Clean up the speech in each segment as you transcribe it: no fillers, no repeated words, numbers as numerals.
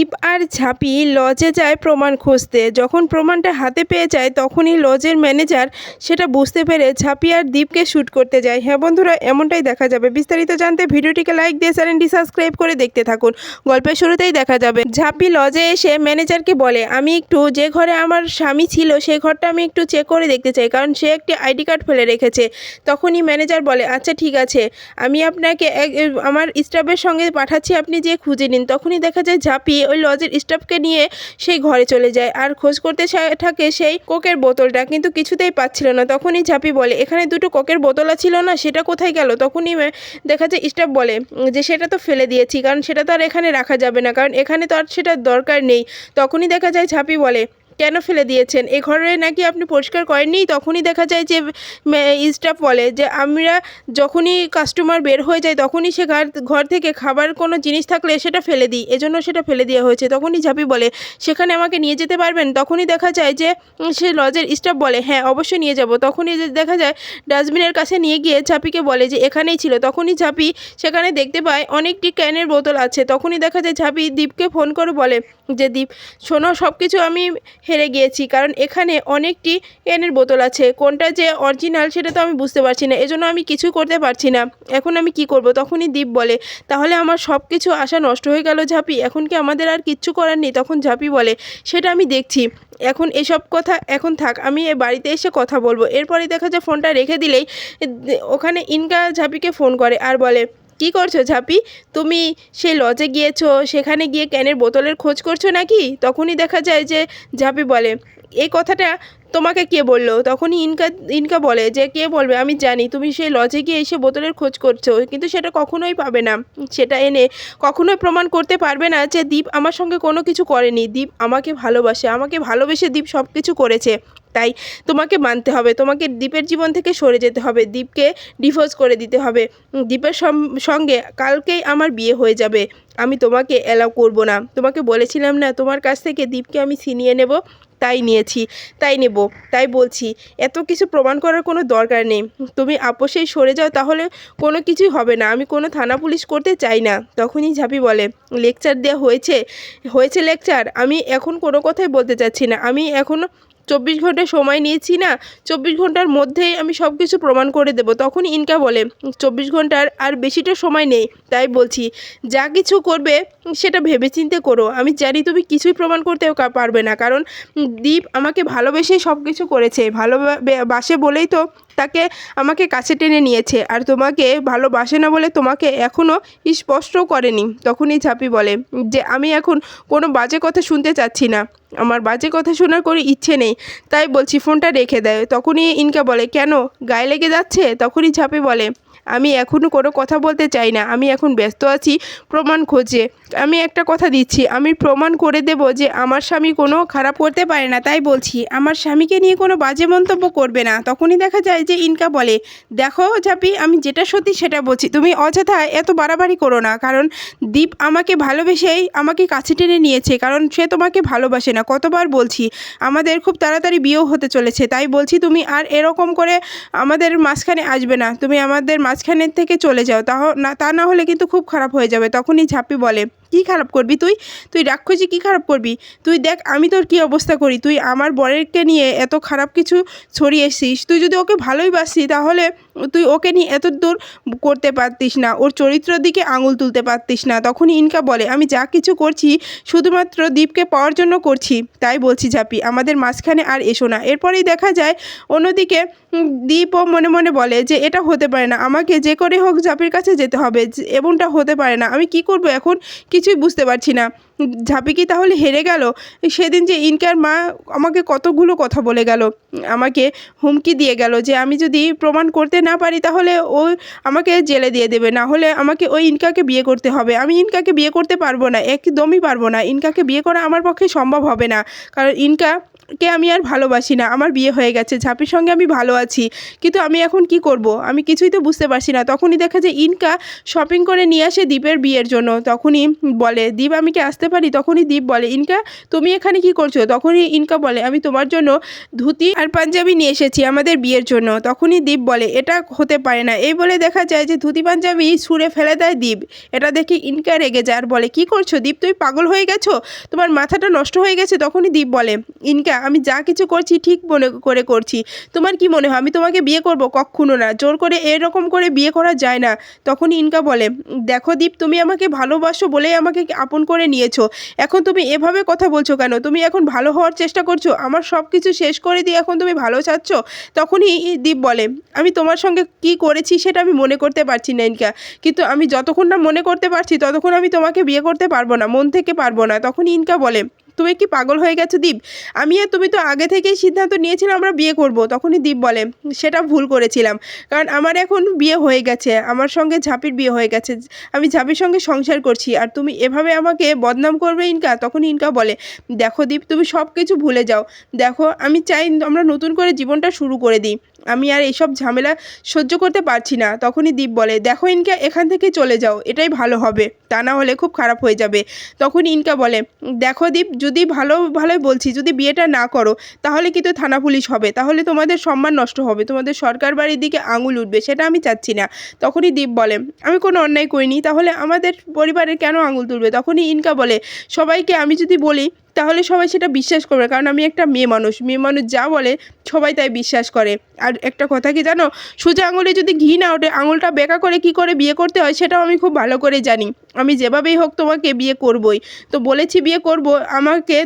দীপ আর ঝাঁপি লজে যায় প্রমাণ খুঁজতে। যখন প্রমাণটা হাতে পেয়ে যায় তখনই লজের ম্যানেজার সেটা বুঝতে পেরে ঝাঁপি আর দীপকে শ্যুট করতে যায়। হ্যাঁ বন্ধুরা, এমনটাই দেখা যাবে। বিস্তারিত জানতে ভিডিওটিকে লাইক দিয়ে চ্যানেলটি সাবস্ক্রাইব করে দেখতে থাকুন। গল্পের শুরুতেই দেখা যাবে ঝাঁপি লজে এসে ম্যানেজারকে বলে, আমি একটু যে ঘরে আমার স্বামী ছিল সেই ঘরটা আমি একটু চেক করে দেখতে চাই, কারণ সে একটি আইডি কার্ড ফেলে রেখেছে। তখনই ম্যানেজার বলে, আচ্ছা ঠিক আছে, আমি আপনাকে আমার স্টাফের সঙ্গে পাঠাচ্ছি, আপনি যেয়ে খুঁজে নিন। তখনই দেখা যায় ঝাঁপি ওই লজের স্টাফকে নিয়ে সেই ঘরে চলে যায় আর খোঁজ করতে থাকে সেই কোকের বোতলটা, কিন্তু কিছুতেই পাচ্ছিল না। তখনই ঝাঁপি বলে, এখানে দুটো কোকের বোতল ছিল না, সেটা কোথায় গেল? তখনই দেখা যায় স্টাফ বলে যে সেটা তো ফেলে দিয়েছি, কারণ সেটা তো আর এখানে রাখা যাবে না, কারণ এখানে তো আর সেটা দরকার নেই। তখনই দেখা যায় ঝাঁপি বলে, কেন ফেলে দিয়েছেন? এ ঘরে নাকি আপনি পরিষ্কার করেননি? তখনই দেখা যায় যে স্টাফ বলে যে আমরা যখনই কাস্টমার বের হয়ে যায় তখনই সে ঘর থেকে খাবার কোনো জিনিস থাকলে সেটা ফেলে দিই, এজন্য সেটা ফেলে দেওয়া হয়েছে। তখনই ঝাঁপি বলে, সেখানে আমাকে নিয়ে যেতে পারবেন? তখনই দেখা যায় যে সে লজের স্টাফ বলে, হ্যাঁ অবশ্যই নিয়ে যাব। তখনই দেখা যায় ডাস্টবিনের কাছে নিয়ে গিয়ে ঝাঁপিকে বলে যে এখানেই ছিল। তখনই ঝাঁপি সেখানে দেখতে পায় অনেকটি ক্যানের বোতল আছে। তখনই দেখা যায় ঝাঁপি দীপকে ফোন করে বলে যে দীপ শোনো, সব কিছু আমি হেরে গিয়েছি, কারণ এখানে অনেকটি ক্যানের বোতল আছে, কোনটা যে অরিজিনাল সেটা তো আমি বুঝতে পারছি না, এজন্য আমি কিছু করতে পারছি না। এখন আমি কি করব? তখনই দীপ বলে, তাহলে আমার সব কিছু আশা নষ্ট হয়ে গেল ঝাঁপি, এখন কি আমাদের আর কিচ্ছু করার নেই? তখন ঝাঁপি বলে, সেটা আমি দেখছি, এখন এসব কথা এখন থাক, আমি এ বাড়িতে এসে কথা বলবো। এরপরে দেখা যায় ফোনটা রেখে দিলেই ওখানে ইনকা ঝাঁপিকে ফোন করে আর বলে, কি করছো ঝাঁপি? তুমি সেই লজে গিয়েছো, সেখানে গিয়ে ক্যানের বোতলের খোঁজ করছো নাকি? তখনই দেখা যায় যে ঝাঁপি বলে, এই কথাটা তোমাকে কে বললো? তখনই ইনকা বলে যে কে বলবে, আমি জানি তুমি সেই লজে গিয়ে এসে বোতলের খোঁজ করছো, কিন্তু সেটা কখনোই পাবে না। সেটা এনে কখনোই প্রমাণ করতে পারবে না যে দীপ আমার সঙ্গে কোনো কিছু করেনি। দীপ আমাকে ভালোবাসে, আমাকে ভালোবেসে দীপ সব কিছু করেছে। তাই তোমাকে মানতে হবে, তোমাকে দীপের জীবন থেকে সরে যেতে হবে, দীপকে ডিভোর্স করে দিতে হবে। দীপের সঙ্গে কালকেই আমার বিয়ে হয়ে যাবে। আমি তোমাকে অ্যালাউ করব না। তোমাকে বলেছিলাম না তোমার কাছ থেকে দীপকে আমি ছিনিয়ে নেব, তাই নিয়েছি, তাই নেব। তাই বলছি, এত কিছু প্রমাণ করার কোনো দরকার নেই। তুমি আপোষেই সরে যাও, তাহলে কোনো কিছুই হবে না। আমি কোনো থানা পুলিশ করতে চাই না। তখনই ঝাঁপি বলে, লেকচার দেওয়া হয়েছে লেকচার, আমি এখন কোনো কথাই বলতে চাচ্ছি না। আমি এখনও 24 ঘন্টা সময় নিয়েছি না, 24 ঘন্টার মধ্যেই আমি সব কিছু প্রমাণ করে দেব। তখনই ইনকা বলে, 24 ঘন্টার আর বেশিটা সময় নেই, তাই বলছি যা কিছু করবে সেটা ভেবেচিন্তে করো। আমি জানি তুমি কিছুই প্রমাণ করতে পারবে না, কারণ দীপ আমাকে ভালোবেসেই সব কিছু করেছে, ভালোবাসে বলেই তো তাকে আমাকে কাছে টেনে নিয়েছে, আর তোমাকে ভালোবাসে না বলে তোমাকে এখনও স্পষ্ট করেনি। তখনই ঝাঁপি বলে যে আমি এখন কোনো বাজে কথা শুনতে চাচ্ছি না, আমার বাজে কথা শোনার কোনো ইচ্ছে নেই, তাই বলছি ফোনটা রেখে দেয়। তখনই ইনকা বলে, কেন গায়ে লেগে যাচ্ছে? তখনই ঝাঁপি বলে, আমি এখনও কোনো কথা বলতে চাই না, আমি এখন ব্যস্ত আছি প্রমাণ খোঁজে। আমি একটা কথা দিচ্ছি, আমি প্রমাণ করে দেব যে আমার স্বামী কোনো খারাপ করতে পারে না, তাই বলছি আমার স্বামীকে নিয়ে কোনো বাজে মন্তব্য করবে না। তখনই দেখা যায় যে ইনকা বলে, দেখো ঝাঁপি, আমি যেটা সত্যি সেটা বলছি, তুমি অযথা এত বাড়াবাড়ি করো না, কারণ দীপ আমাকে ভালোবেসেই আমাকে কাছে টেনে নিয়েছে, কারণ সে তোমাকে ভালোবাসে না। কতবার বলছি আমাদের খুব তাড়াতাড়ি বিয়েও হতে চলেছে, তাই বলছি তুমি আর এরকম করে আমাদের মাঝখানে আসবে না, তুমি আমাদের মাঝখানের থেকে চলে যাও, তা না হলে কিন্তু খুব খারাপ হয়ে যাবে। তখনই ঝাঁপি বলে, কী খারাপ করবি তুই রাক্ষসী, কী খারাপ করবি? তুই দেখ আমি তোর কী অবস্থা করি, তুই আমার বরেরকে নিয়ে এত খারাপ কিছু ছড়িয়েছিস। তুই যদি ওকে ভালোই বাসি তাহলে তুই ওকে নিয়ে এত দূর করতে পারতিস না, ওর চরিত্রের দিকে আঙুল তুলতে পারতিস না। তখনই ইনকা বলে, আমি যা কিছু করছি শুধুমাত্র দীপকে পাওয়ার জন্য করছি, তাই বলছি ঝাঁপি আমাদের মাঝখানে আর এসো না। এরপরেই দেখা যায় অন্যদিকে দীপও মনে মনে বলে যে এটা হতে পারে না, আমাকে যে করে হোক ঝাঁপির কাছে যেতে হবে, এমনটা হতে পারে না। আমি কি করব এখন কিছুই বুঝতে পারছি না। ঝাঁপি কি তাহলে হেরে গেল? সেদিন যে ইনকার মা আমাকে কতগুলো কথা বলে গেল, আমাকে হুমকি দিয়ে গেল যে আমি যদি প্রমাণ করতে না পারি তাহলে ও আমাকে জেলে দিয়ে দেবে, না হলে আমাকে ওই ইনকাকে বিয়ে করতে হবে। আমি ইনকাকে বিয়ে করতে পারবো না, একদমই পারবো না। ইনকাকে বিয়ে করা আমার পক্ষে সম্ভব হবে না, কারণ ইনকা কে আমি আর ভালোবাসি না, আমার বিয়ে হয়ে গেছে, ঝাঁপির সঙ্গে আমি ভালো আছি, কিন্তু আমি এখন কি করব, আমি কিছুই তো বুঝতে পারছি না। তখনই দেখা যায় ইনকা শপিং করে নিয়ে আসে দীপের বিয়ের জন্য। তখনই বলে, দীপ আমি কি আসতে পারি? তখনই দীপ বলে, ইনকা তুমি এখানে কি করছো? তখনই ইনকা বলে, আমি তোমার জন্য ধুতি আর পাঞ্জাবি নিয়ে এসেছি আমাদের বিয়ের জন্য। তখনই দীপ বলে, এটা হতে পারে না। এই বলে দেখা যায় যে ধুতি পাঞ্জাবি ছুঁড়ে ফেলে দেয় দীপ। এটা দেখে ইনকা রেগে যায় আর বলে, কি করছো দীপ, তুমি পাগল হয়ে গেছো, তোমার মাথাটা নষ্ট হয়ে গেছে? তখনই দীপ বলে, ইনকা আমি যা কিছু করছি ঠিক মনে করে করছি, তোমার কি মনে হয় আমি তোমাকে বিয়ে করব? কক্ষনো না, জোর করে এরকম করে বিয়ে করা যায় না। তখনই ইনকা বলে, দেখো দীপ তুমি আমাকে ভালোবাসো বলেই আমাকে আপন করে নিয়েছো, এখন তুমি এভাবে কথা বলছো কেন? তুমি এখন ভালো হওয়ার চেষ্টা করছো, আমার সব কিছু শেষ করে দিয়ে এখন তুমি ভালো চাচ্ছ? তখনই দীপ বলে, আমি তোমার সঙ্গে কি করেছি সেটা আমি মনে করতে পারছি না ইনকা, কিন্তু আমি যতক্ষণ না মনে করতে পারছি ততক্ষণ আমি তোমাকে বিয়ে করতে পারবো না, মন থেকে পারবো না। তখনই ইনকা বলে, তুমি কি পাগল হয়ে গেছো দীপ? আমি আর তুমি তো আগে থেকেই সিদ্ধান্ত নিয়েছিলাম আমরা বিয়ে করব। তখনই দীপ বলে, সেটা ভুল করেছিলাম, কারণ আমার এখন বিয়ে হয়ে গেছে, আমার সঙ্গে ঝাঁপির বিয়ে হয়ে গেছে, আমি ঝাঁপির সঙ্গে সংসার করছি, আর তুমি এভাবে আমাকে বদনাম করবে ইনকা? তখন ইনকা বলে, দেখো দীপ তুমি সব কিছু ভুলে যাও, দেখো আমি চাই আমরা নতুন করে জীবনটা শুরু করে দিই, আমি আর এইসব ঝামেলা সহ্য করতে পারছি না। তখনই দীপ বলে, দেখো ইনকা এখান থেকে চলে যাও, এটাই ভালো হবে, তা না হলে খুব খারাপ হয়ে যাবে। তখন ইনকা বলে, দেখো দীপ যদি ভালোই বলছি, যদি বিয়েটা না করো তাহলে কিন্তু থানা পুলিশ হবে, তাহলে তোমাদের সম্মান নষ্ট হবে, তোমাদের সরকার বাড়ির দিকে আঙুল উঠবে, সেটা আমি চাচ্ছি না। তখনই দীপ বলে, আমি কোনো অন্যায় করিনি, তাহলে আমাদের পরিবারের কেন আঙুল তুলবে? তখনই ইনকা বলে, সবাইকে আমি যদি বলি তাহলে সবাই সেটা বিশ্বাস করবে, কারণ আমি একটা মেয়ে মানুষ যা বলে সবাই তাই বিশ্বাস করে। আর একটা কথা কি জানো, সোজা আঙুলে যদি ঘি না ওঠে, আঙুলটা বেঁকা করে কি করে বিয়ে করতে হয় সেটাও আমি খুব ভালো করে জানি, আমি যেভাবেই হোক তোমাকে বিয়ে করবই, তো বলেছি বিয়ে করব,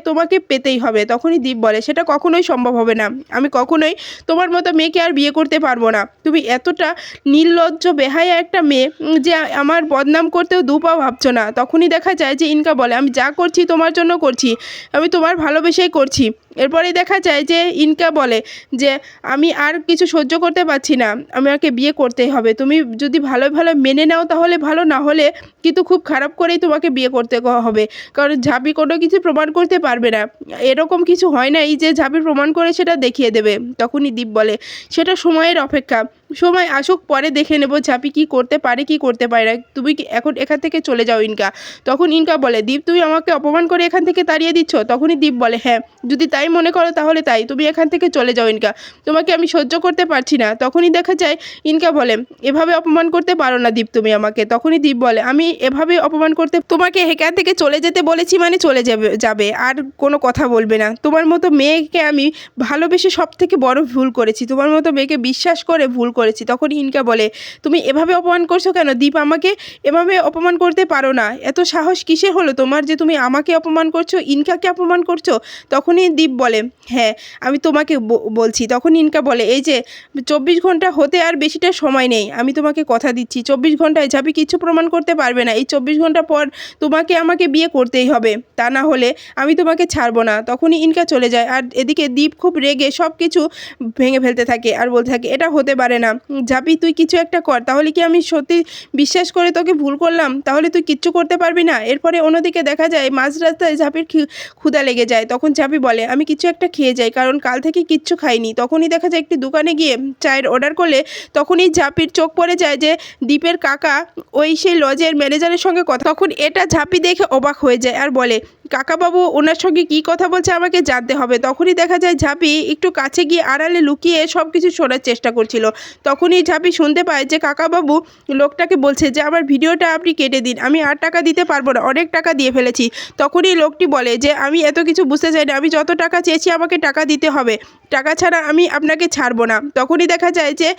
তোমাকে পেতেই হবে। তখনই দীপ বলে, সেটা কখনোই সম্ভব হবে না, আমি কখনোই তোমার মতো মেয়েকে আর বিয়ে করতে পারবো না, তুমি এতটা নির্লজ্জ বেহায়া একটা মেয়ে যে আমার বদনাম করতেও দু পা ভাবছো না। তখনই দেখা যায় যে ইনকা বলে, আমি যা করছি তোমার জন্য করছি, আমি তোমার ভালোবেসেই করছি। এরপরেই দেখা যায় যে ইনকা বলে যে, আমি আর কিছু সহ্য করতে পারছি না, আমাকে বিয়ে করতেই হবে, তুমি যদি ভালো মেনে নাও তাহলে ভালো, না হলে কিন্তু খুব খারাপ করেই তোমাকে বিয়ে করতে হবে, কারণ ঝাঁপি কোনো কিছু প্রমাণ করতে পারবে না, এরকম কিছু হয় না এই যে ঝাঁপি প্রমাণ করে সেটা দেখিয়ে দেবে। তখনই দীপ বলে, সেটা সময়ের অপেক্ষা, সময় আসুক, পরে দেখে নেব ঝাঁপি কি করতে পারে কি করতে পারে না, তুমি কি এখন এখান থেকে চলে যাও ইনকা। তখন ইনকা বলে, দীপ তুমি আমাকে অপমান করে এখান থেকে তাড়িয়ে দিচ্ছ? তখনই দীপ বলে, হ্যাঁ যদি তাই মনে করো তাহলে তাই, তুমি এখান থেকে চলে যাও ইনকা, তোমাকে আমি সহ্য করতে পারছি না। তখনই দেখা যায় ইনকা বলে, এভাবে অপমান করতে পারো না দীপ তুমি আমাকে। তখনই দীপ বলে, আমি এভাবে অপমান করতে, তোমাকে এখান থেকে চলে যেতে বলেছি মানে চলে যাবে আর কোনো কথা বলবে না, তোমার মতো মেয়েকে আমি ভালোবেসে সব থেকে বড় ভুল করেছি, তোমার মতো মেয়েকে বিশ্বাস করে ভুল করেছি। তখন ইনকা বলে, তুমি এভাবে অপমান করছো কেন দীপ? আমাকে এভাবে অপমান করতে পারো না, এত সাহস কিসের হলো তোমার যে তুমি আমাকে অপমান করছো, ইনকাকে অপমান করছো? তখনই দীপ বলে, হ্যাঁ আমি তোমাকে বলছি। তখন ইনকা বলে, এই যে 24 ঘন্টা হতে আর বেশিটা সময় নেই, আমি তোমাকে কথা দিচ্ছি 24 ঘন্টায় ঝাঁপি কিছু প্রমাণ করতে পারবে না, এই 24 ঘন্টা পর তোমাকে আমাকে বিয়ে করতেই হবে, তা না হলে আমি তোমাকে ছাড়বো না। তখনই ইনকা চলে যায়, আর এদিকে দীপ খুব রেগে সব কিছু ভেঙে ফেলতে থাকে আর বলতে থাকে, এটা হতে পারে না, ঝাঁপি তুই কিছু একটা কর, তাহলে কি আমি সত্যি বিশ্বাস করে তোকে ভুল করলাম, তাহলে তুই কিচ্ছু করতে পারবি না। এরপরে অন্যদিকে দেখা যায় মাঝ রাস্তায় ঝাঁপির ক্ষুধা লেগে যায়, তখন ঝাঁপি বলে, আমি কিছু একটা খেয়ে যাই, কারণ কাল থেকে কিচ্ছু খাইনি। তখনই দেখা যায় একটি দোকানে গিয়ে চায়ের অর্ডার করলে তখনই ঝাঁপির চোখ পড়ে যায় যে দীপের কাকা ওই সেই লজের ম্যানেজারের সঙ্গে কথা। তখন এটা ঝাঁপি দেখে অবাক হয়ে যায় আর বলে, কাকাবাবু ওনার সঙ্গে কী কথা বলছে আমাকে জানতে হবে। তখনই দেখা যায় ঝাঁপি একটু কাছে গিয়ে আড়ালে লুকিয়ে সব কিছু শোনার চেষ্টা করছিল। তখনই ঝাঁপি শুনতে পায় যে কাকাবাবু লোকটাকে বলছে যে, আমার ভিডিওটা আপনি কেটে দিন, আমি আর টাকা দিতে পারবো না, অনেক টাকা দিয়ে ফেলেছি। তখনই লোকটি বলে যে, আমি এত কিছু বুঝতে চাই না, আমি যত টাকা চেয়েছি আমাকে টাকা দিতে হবে, টাকা ছাড়া আমি আপনাকে ছাড়বো না। তখনই দেখা যায় যে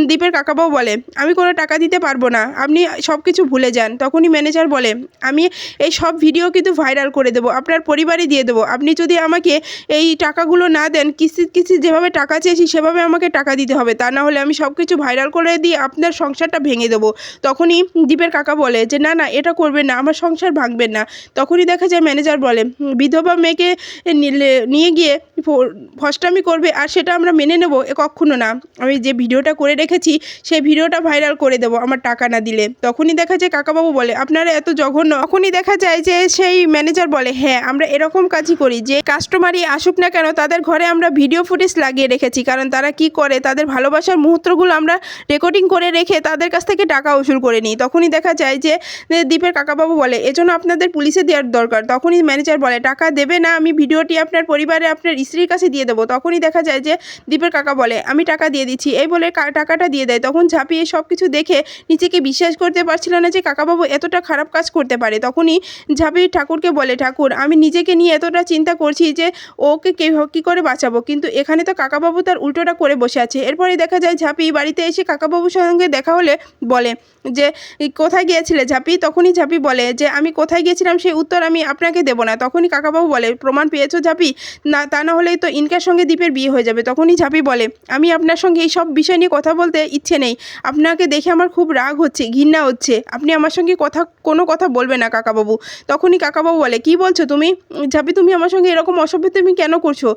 দীপের কাকাবাবু বলে, আমি কোনো টাকা দিতে পারবো না, আপনি সব কিছু ভুলে যান। তখনই ম্যানেজার বলে, আমি এই সব ভিডিও কিন্তু ভাইরাল করে দেবো, আপনার পরিবারই দিয়ে দেবো, আপনি যদি আমাকে এই টাকাগুলো না দেন, কিস্তি যেভাবে টাকা চেয়েছি সেভাবে আমাকে টাকা দিতে হবে, তা না হলে আমি সব কিছু ভাইরাল করে দিয়ে আপনার সংসারটা ভেঙে দেবো। তখনই দীপের কাকা বলে যে, না না এটা করবেন না, আমার সংসার ভাঙবেন না। তখনই দেখা যায় ম্যানেজার বলে, বিধবা মেয়েকে নিয়ে গিয়ে ফষ্টামি করবে আর সেটা আমরা মেনে নেব, এ কক্ষনো না, আমি যে ভিডিওটা করে রেখেছি সেই ভিডিওটা ভাইরাল করে দেবো আমার টাকা না দিলে। তখনই দেখা যায় কাকাবাবু বলে, আপনারা এত জঘন্য। তখনই দেখা যায় যে সেই ম্যানেজার বলে, হ্যাঁ আমরা এরকম কাজই করি, যে কাস্টমারই আসুক না কেন তাদের ঘরে আমরা ভিডিও ফুটেজ লাগিয়ে রেখেছি, কারণ তারা কি করে তাদের ভালোবাসার মুহূর্তগুলো আমরা রেকর্ডিং করে রেখে তাদের কাছ থেকে টাকা উসুল করে নিই। তখনই দেখা যায় যে দীপের কাকাবাবু বলে এজন্য আপনাদের পুলিশে দেওয়ার দরকার। তখনই ম্যানেজার বলে টাকা দেবে না, আমি ভিডিওটি আপনার পরিবারে আপনার স্ত্রীর কাছে দিয়ে দেবো। তখনই দেখা যায় যে দীপের কাকা বলে আমি টাকা দিয়ে দিচ্ছি, এই বলে টাকাটা দিয়ে দেয়। তখন ঝাঁপিয়ে সব কিছু দেখে নিজেকে বিশ্বাস করতে পারছিল না যে কাকাবাবু এতটা খারাপ কাজ করতে পারে। তখনই ঝাঁপি ঠাকুরকে বলে ঠাকুর আমি নিজেকে নিয়ে এতটা চিন্তা করছি যে ওকে কী করে বাঁচাবো, কিন্তু এখানে তো কাকাবাবু তার উল্টোটা করে বসে আছে। এরপরে দেখা যায় ঝাঁপি বাড়িতে এসে কাকাবাবুর সঙ্গে দেখা হলে বলে যে কোথায় গিয়েছিলে ঝাঁপি? তখনই ঝাঁপি বলে যে আমি কোথায় গিয়েছিলাম সেই উত্তর আমি আপনাকে দেবো না। তখনই কাকাবাবু বলে প্রমাণ পেয়েছো ঝাঁপি? না, তা না হলেই তো ইনকার সঙ্গে দীপের বিয়ে হয়ে যাবে। তখনই ঝাঁপি বলে আমি আপনার সঙ্গে এই সব বিষয় নিয়ে কথা বলতে ইচ্ছে নেই, আপনাকে দেখে আমার খুব রাগ হচ্ছে, ঘৃণা হচ্ছে, আপনি আমার সঙ্গে কোনো কথা বলবে না কাকাবাবু। তখনই কাকাবাবু বলে কি বলছো তুমি ঝাঁপি, তুমি আমার সঙ্গে এরকম অসভ্য তুমি কেন করছো?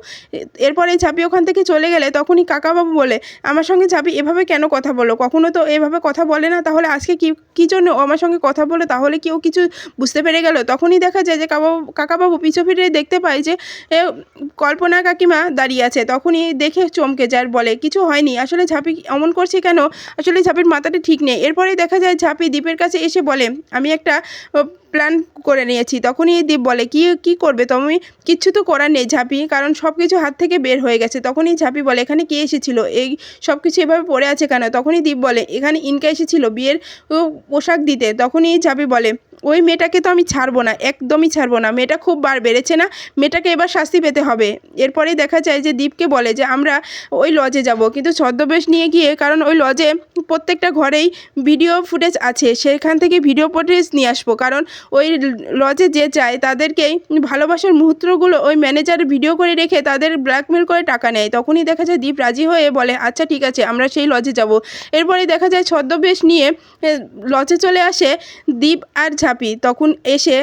এরপরে ঝাঁপি ওখান থেকে চলে গেলে তখনই কাকাবাবু বলে আমার সঙ্গে ঝাঁপি এভাবে কেন কথা বলো, কখনো তো এভাবে কথা বলে না, তাহলে আজকে কী জন্য ও আমার সঙ্গে কথা বলে, তাহলে কেউ কিছু বুঝতে পেরে গেল? তখনই দেখা যায় যে কাকাবাবু পিছু ফিরে দেখতে পায় যে কল্পনা কাকিমা দাঁড়িয়ে আছে। তখনই দেখে চমকে যায়, বলে কিছু হয়নি, আসলে ঝাঁপি অমন করছে কেন, আসলে ঝাঁপির মাথাটা ঠিক নেই। এরপরে দেখা যায় ঝাঁপি দীপের কাছে এসে বলে আমি একটা প্ল্যান করে নিয়েছি। তখনই দীপ বলে কি করবে তুমি? কিচ্ছু তো করার নেই ঝাঁপি, কারণ সব কিছু হাত থেকে বের হয়ে গেছে। তখনই ঝাঁপি বলে এখানে কে এসেছিল, এই সব কিছু এভাবে পড়ে আছে কেন? তখনই দীপ বলে এখানে ইনকা এসেছিল বিয়ের পোশাক দিতে। তখনই ঝাঁপি বলে ওই মেয়েটাকে তো আমি ছাড়বো না, একদমই ছাড়বো না, মেয়েটা খুব বার বেড়েছে না, মেয়েটাকে এবার শাস্তি পেতে হবে। এরপরেই দেখা যায় যে দীপকে বলে যে আমরা ওই লজে যাব, কিন্তু ছদ্মবেশ নিয়ে গিয়ে, কারণ ওই লজে প্রত্যেকটা ঘরেই ভিডিও ফুটেজ আছে, সেখান থেকে ভিডিও ফুটেজ নিয়ে আসবো, কারণ ওই লজে যে যায় তাদেরকেই ভালোবাসার মুহূর্তগুলো ওই ম্যানেজার ভিডিও করে রেখে তাদের ব্ল্যাকমেল করে টাকা নেয়। তখনই দেখা যায় দীপ রাজি হয়ে বলে আচ্ছা ঠিক আছে আমরা সেই লজে যাব। এরপরে দেখা যায় ছদ্মবেশ নিয়ে লজে চলে আসে দীপ আর ঝাঁপি। তখন এসে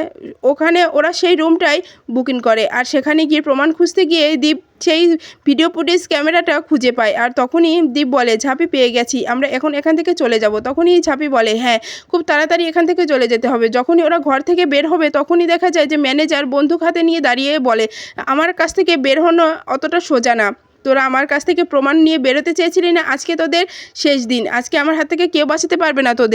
ওখানে ওরা সেই রুমটাই বুকিং করে, আর সেখানে গিয়ে প্রমাণ খুঁজতে গিয়ে দীপ সেই ভিডিও ফুটেজ ক্যামেরাটা খুঁজে পায়। আর তখনই দীপ বলে ঝাঁপি পেয়ে গেছি, আমরা এখন এখান থেকে চলে যাব। তখনই ঝাঁপি বলে হ্যাঁ খুব তাড়াতাড়ি এখান থেকে চলে যেতে হবে। যখনই ওরা ঘর থেকে বের হবে তখনই দেখা যায় যে ম্যানেজার বন্দুক হাতে নিয়ে দাঁড়িয়ে বলে আমার কাছ থেকে বের হনো অতটা সোজা না, তোরা আমার কাছ থেকে প্রমাণ নিয়ে বেরোতে চেয়েছিলি না, আজকে তোদের শেষ দিন, আজকে আমার হাত থেকে কেউ বাঁচাতে পারবে না তোদের।